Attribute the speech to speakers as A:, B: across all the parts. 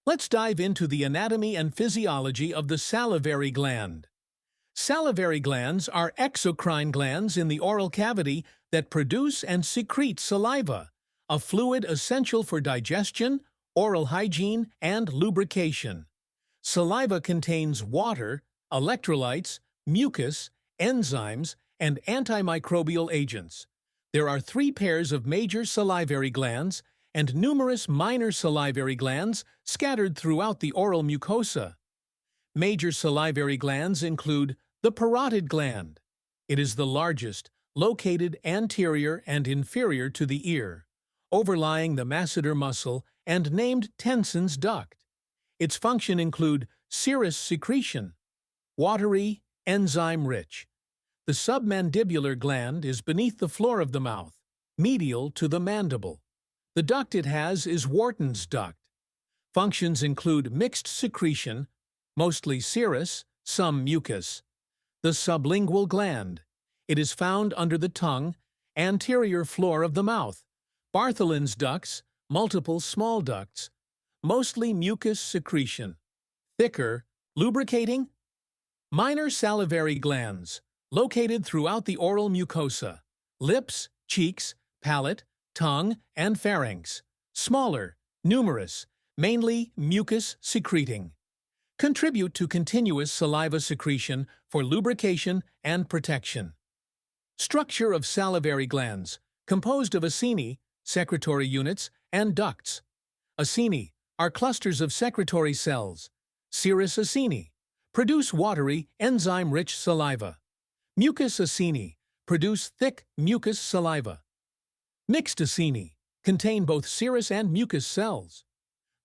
A: Let's dive into the anatomy and physiology of the salivary gland. Salivary glands are exocrine glands in the oral cavity that produce and secrete saliva, a fluid essential for digestion, oral hygiene, and lubrication. Saliva contains water, electrolytes, mucus, enzymes, and antimicrobial agents. There are 3 pairs of major salivary glands and numerous minor salivary glands scattered throughout the oral mucosa. Major salivary glands include the parotid gland. It is the largest, located anterior and inferior to the ear, overlying the masseter muscle and named Tenson's duct. Its function include serous secretion, watery, enzyme-rich. The submandibular gland is beneath the floor of the mouth, medial to the mandible. The duct it has is Wharton's duct. Functions include mixed secretion, mostly serous, some mucus. The sublingual gland. It is found under the tongue, anterior floor of the mouth. Bartholin's ducts, multiple small ducts, mostly mucus secretion. Thicker, lubricating. Minor salivary glands, located throughout the oral mucosa. Lips, cheeks, palate, tongue, and pharynx. Smaller, numerous, mainly mucus secreting. Contribute to continuous saliva secretion for lubrication and protection. Structure of salivary glands, composed of acini, secretory units, and ducts. Acini are clusters of secretory cells. Serous acini produce watery, enzyme-rich saliva. Mucus acini produce thick mucus saliva. Mixed acini contain both serous and mucus cells.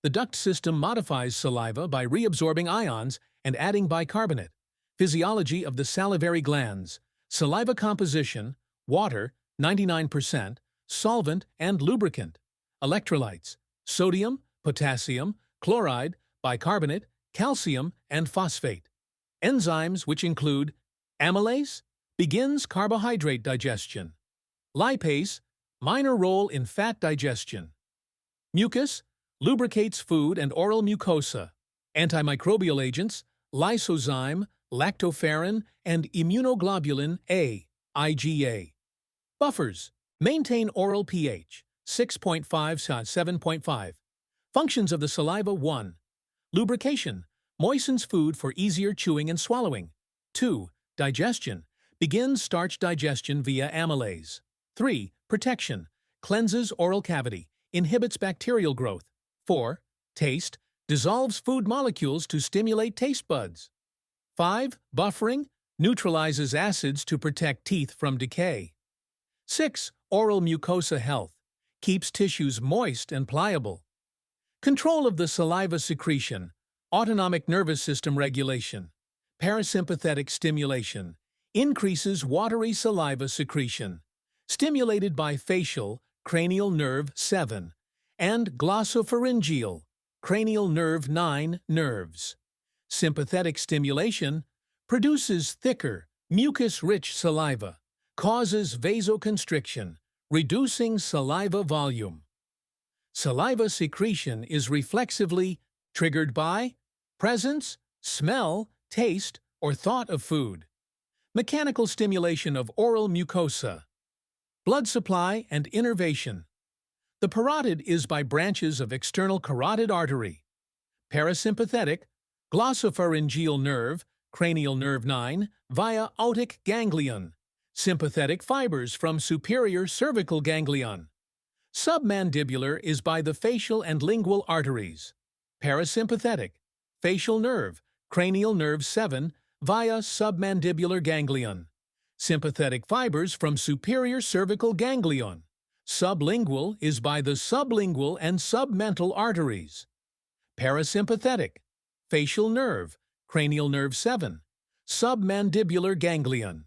A: The duct system modifies saliva by reabsorbing ions and adding bicarbonate. Physiology of the salivary glands. Saliva composition, water, 99%, solvent and lubricant. Electrolytes, sodium, potassium, chloride, bicarbonate, calcium, and phosphate. Enzymes, which include amylase, begins carbohydrate digestion. Lipase, minor role in fat digestion. Mucus, lubricates food and oral mucosa. Antimicrobial agents, lysozyme, lactoferrin, and immunoglobulin A, IgA. Buffers, maintain oral pH, 6.5 to 7.5. Functions of the saliva 1. Lubrication, moistens food for easier chewing and swallowing. 2. Digestion, begins starch digestion via amylase. 3. Protection, cleanses oral cavity, inhibits bacterial growth. 4. Taste, dissolves food molecules to stimulate taste buds. 5. Buffering, neutralizes acids to protect teeth from decay. 6. Oral mucosa health, keeps tissues moist and pliable. Control of the saliva secretion, autonomic nervous system regulation. Parasympathetic stimulation, increases watery saliva secretion, stimulated by facial, cranial nerve 7, and glossopharyngeal, cranial nerve 9 nerves. Sympathetic stimulation produces thicker, mucus-rich saliva, causes vasoconstriction, reducing saliva volume. Saliva secretion is reflexively triggered by presence, smell, taste, or thought of food. Mechanical stimulation of oral mucosa. Blood supply and innervation. The parotid is by branches of external carotid artery. Parasympathetic, glossopharyngeal nerve, cranial nerve 9, via otic ganglion. Sympathetic fibers from superior cervical ganglion. Submandibular is by the facial and lingual arteries. Parasympathetic, facial nerve, cranial nerve 7, via submandibular ganglion. Sympathetic fibers from superior cervical ganglion. Sublingual is by the sublingual and submental arteries. Parasympathetic, facial nerve, cranial nerve 7, submandibular ganglion.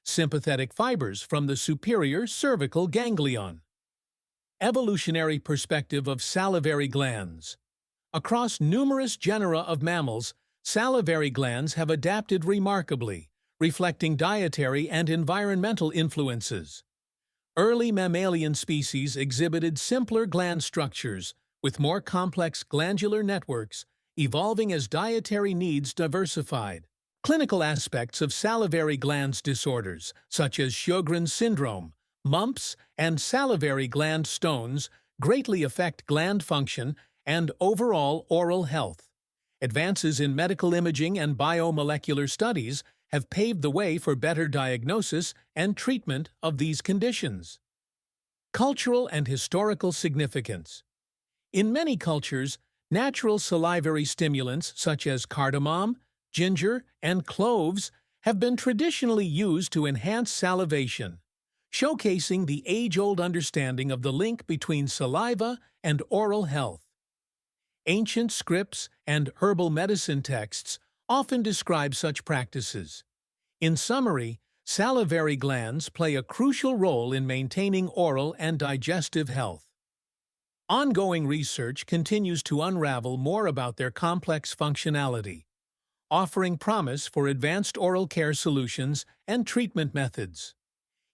A: Sympathetic fibers from the superior cervical ganglion. Evolutionary perspective of salivary glands. Across numerous genera of mammals, salivary glands have adapted remarkably, reflecting dietary and environmental influences. Early mammalian species exhibited simpler gland structures, with more complex glandular networks evolving as dietary needs diversified. Clinical aspects of salivary glands disorders, such as Sjogren's syndrome, mumps, and salivary gland stones, greatly affect gland function and overall oral health. Advances in medical imaging and biomolecular studies have paved the way for better diagnosis and treatment of these conditions. Cultural and historical significance. In many cultures, natural salivary stimulants such as cardamom, ginger, and cloves have been traditionally used to enhance salivation, showcasing the age-old understanding of the link between saliva and oral health. Ancient scripts and herbal medicine texts often describe such practices. In summary, salivary glands play a crucial role in maintaining oral and digestive health. Ongoing research continues to unravel more about their complex functionality, offering promise for advanced oral care solutions and treatment methods.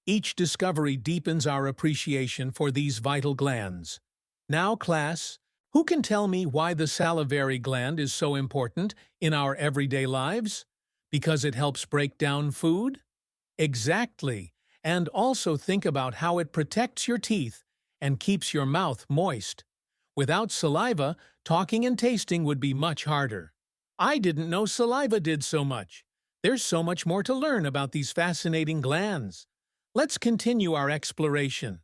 A: Each discovery deepens our appreciation for these vital glands. Now, class, who can tell me why the salivary gland is so important in our everyday lives? Because it helps break down food? Exactly. And also think about how it protects your teeth and keeps your mouth moist. Without saliva, talking and tasting would be much harder. I didn't know saliva did so much. There's so much more to learn about these fascinating glands. Let's continue our exploration.